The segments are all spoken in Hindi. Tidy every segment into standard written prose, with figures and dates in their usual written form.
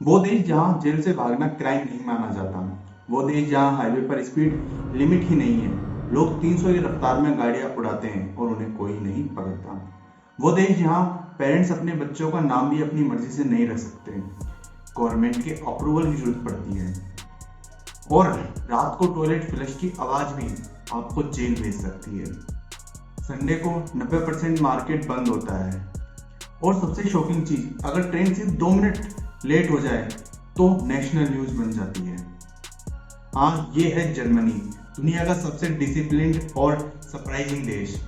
वो देश जहां जेल से भागना क्राइम नहीं माना जाता, वो देश जहां हाईवे पर स्पीड लिमिट ही नहीं है, लोग 300 की रफ्तार में गाड़ियां उड़ाते हैं और उन्हें कोई नहीं पकड़ता। वो देश जहां पेरेंट्स अपने बच्चों का नाम भी अपनी मर्जी से नहीं रख सकते, गवर्नमेंट के अप्रूवल की जरूरत पड़ती है, और रात को टॉयलेट फ्लश की आवाज भी आपको जेल भेज सकती है। संडे को 90% मार्केट बंद होता है, और सबसे शॉकिंग चीज, अगर ट्रेन सिर्फ 2 मिनट लेट हो जाए तो नेशनल न्यूज बन जाती है। हाँ, ये है जर्मनी, दुनिया का सबसे डिसिप्लिन्ड और सरप्राइजिंग देश।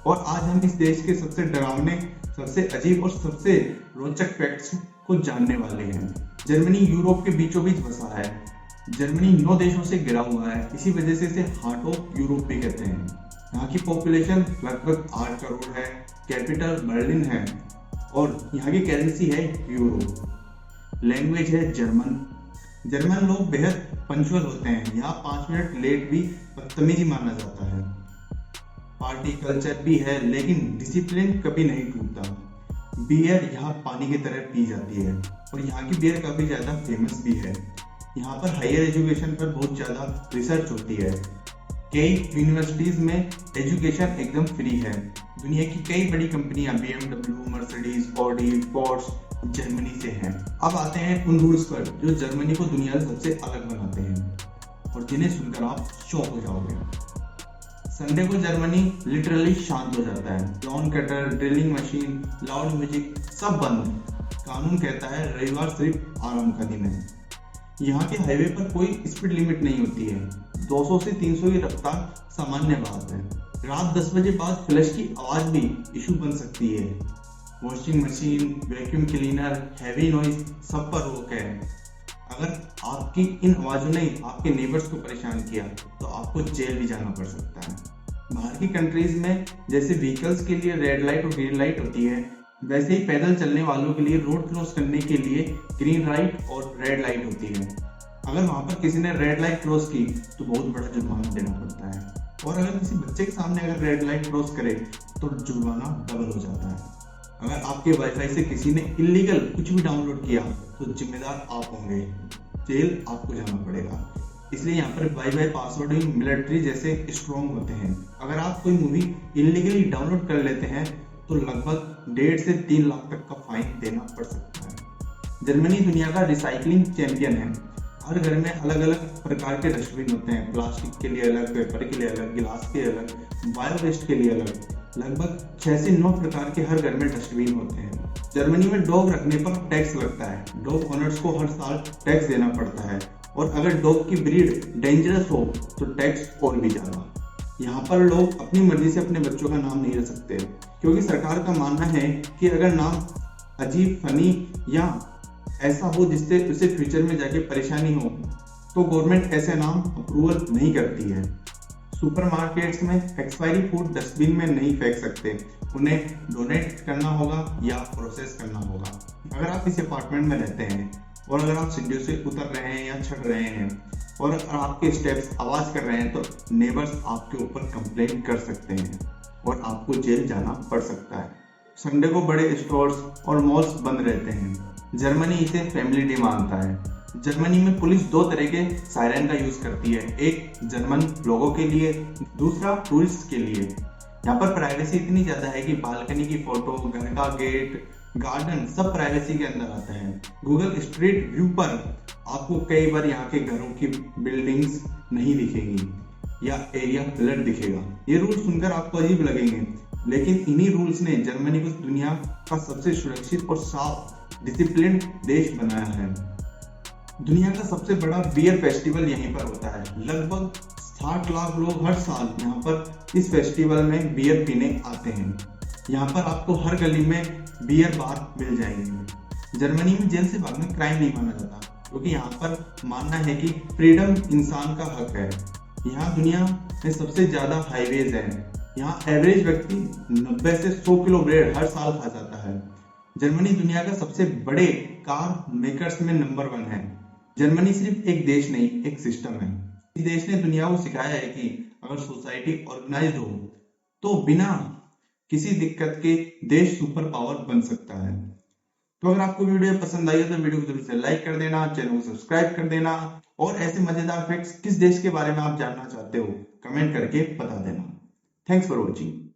और आज हम इस देश के सबसे डरावने, सबसे अजीब और सबसे रोचक फैक्ट्स को जानने वाले हैं। जर्मनी यूरोप के बीचों बीच बसा है। जर्मनी 9 देशों से घिरा हुआ है, इसी वजह से इसे हार्ट ऑफ यूरोप भी कहते हैं। यहाँ की पॉपुलेशन लगभग 8 करोड़ है, कैपिटल बर्लिन है, और यहाँ की करेंसी है यूरो। लैंग्वेज है जर्मन। जर्मन लोग बेहद पंक्चुअल होते हैं, यहाँ 5 मिनट लेट भी बदतमीजी माना जाता है। पार्टी कल्चर भी है, लेकिन डिसिप्लिन कभी नहीं टूटता। बियर यहाँ पानी की तरह पी जाती है, और यहाँ की बियर काफी ज्यादा फेमस भी है। यहाँ पर हायर एजुकेशन पर बहुत ज्यादा रिसर्च होती है। कई यूनिवर्सिटीज में एजुकेशन एकदम फ्री है। दुनिया की कई बड़ी कंपनियां BMW, Mercedes, Audi, Porsche Germany से हैं। अब आते हैं उन रूल्स पर जो जर्मनी को दुनिया से सबसे अलग बनाते हैं, और जिन्हें सुनकर आप शॉक हो जाओगे। संडे को जर्मनी लिटरली शांत हो जाता है। Lawn cutter, drilling machine, loud music सब बंद। कानून कहता है रविवार सिर्फ आराम का दिन है। यहाँ के हाईवे पर कोई स्पीड लिमिट नहीं होती है, 200 से 300 की रफ्तार सामान्य बात है। रात 10 बजे बाद फ्लश की आवाज भी इशू बन सकती है। Washing machine, vacuum cleaner, heavy noise सब पर रोक है। अगर आपकी इन आवाजों ने आपके नेबर्स को परेशान किया तो आपको जेल भी जाना पड़ सकता है। बाहर की कंट्रीज में जैसे व्हीकल्स के लिए रेड लाइट और ग्रीन लाइट होती है, वैसे ही पैदल चलने वालों के लिए रोड क्रॉस करने के लिए ग्रीन लाइट और रेड लाइट होती है। अगर वहां पर किसी ने रेड लाइट क्रॉस की तो बहुत बड़ा जुर्माना देना पड़ता है, और अगर किसी बच्चे के सामने अगर रेड लाइट क्रॉस करे तो जुर्माना डबल हो जाता है। अगर आपके वाईफाई से किसी ने इलीगल कुछ भी डाउनलोड किया तो जिम्मेदार आप होंगे, जेल आपको जाना पड़ेगा। इसलिए यहाँ पर वाईफाई पासवर्डिंग मिलिट्री जैसे स्ट्रॉन्ग होते हैं। अगर आप कोई मूवी इलीगली डाउनलोड कर लेते हैं तो लगभग 1.5 से 3 लाख तक का फाइन देना पड़ सकता है। जर्मनी दुनिया का रिसाइकलिंग चैंपियन है। हर घर में अलग अलग प्रकार के डस्टबिन होते हैं, प्लास्टिक के लिए अलग, पेपर के लिए अलग, गिलास के अलग, बायो वेस्ट के लिए अलग। लगभग 6 से 9 प्रकार के हर घर में डस्टबिन होते हैं। जर्मनी में डॉग रखने पर टैक्स लगता है। डॉग ओनर्स को हर साल टैक्स देना पड़ता है, और अगर डॉग की ब्रीड डेंजरस हो तो टैक्स और भी ज्यादा। यहाँ पर लोग अपनी मर्जी से अपने बच्चों का नाम नहीं रख सकते, क्योंकि सरकार का मानना है कि अगर नाम अजीब, फनी या ऐसा हो जिससे उसे फ्यूचर में जाके परेशानी हो तो गवर्नमेंट ऐसे नाम अप्रूवल नहीं करती है। सुपरमार्केट्स में एक्सपायरी फूड डस्टबिन में नहीं फेंक सकते, उन्हें डोनेट करना होगा या प्रोसेस करना होगा। अगर आप इस अपार्टमेंट में रहते हैं और अगर आप सीढ़ियों से उतर रहे हैं या चढ़ रहे हैं और अगर आपके स्टेप्स आवाज कर रहे हैं तो नेबर्स आपके ऊपर कंप्लेंट कर सकते हैं और आपको जेल जाना पड़ सकता है। संडे को बड़े स्टोर्स और मॉल्स बंद रहते हैं। जर्मनी इसे फैमिली डे मानता है। जर्मनी में पुलिस 2 तरह के सायरन का यूज करती है, एक जर्मन लोगों के लिए, दूसरा टूरिस्ट के लिए। यहाँ पर प्राइवेसी इतनी ज्यादा है कि बालकनी की फोटो, घर का गेट, गार्डन सब प्राइवेसी के अंदर आता है। गूगल स्ट्रीट व्यू पर आपको कई बार यहाँ के घरों की बिल्डिंग्स नहीं दिखेंगी या एरिया ब्लर दिखेगा। ये रूल सुनकर आपको अजीब लगेंगे, लेकिन इन्हीं रूल्स ने जर्मनी को दुनिया का सबसे सुरक्षित और साफ डिसिप्लिन देश बनाया है। दुनिया का सबसे बड़ा बियर फेस्टिवल यहीं पर होता है। लगभग 60 लाख लोग हर साल यहाँ पर इस फेस्टिवल में बियर पीने आते हैं। यहाँ पर आपको हर गली में बियर बार मिल जाएंगे। जर्मनी में जेल से भागना क्राइम नहीं माना जाता, क्योंकि यहाँ पर मानना है कि फ्रीडम इंसान का हक है। यहाँ दुनिया में सबसे ज्यादा हाईवेज है। यहाँ एवरेज व्यक्ति 90 से 100 किलो ब्रेड हर साल खा जाता है। जर्मनी दुनिया का सबसे बड़े कार मेकर्स में नंबर 1 है। जर्मनी सिर्फ एक देश नहीं, एक सिस्टम है। इस देश ने दुनिया को सिखाया है कि अगर सोसाइटी ऑर्गेनाइज्ड हो तो बिना किसी दिक्कत के देश सुपर पावर बन सकता है। तो अगर आपको वीडियो पसंद आई हो तो वीडियो को जरूर से लाइक कर देना, चैनल को सब्सक्राइब कर देना और ऐसे मजेदार फैक्ट्स किस देश के बारे में आप जानना चाहते हो कमेंट करके बता देना। Thanks for watching.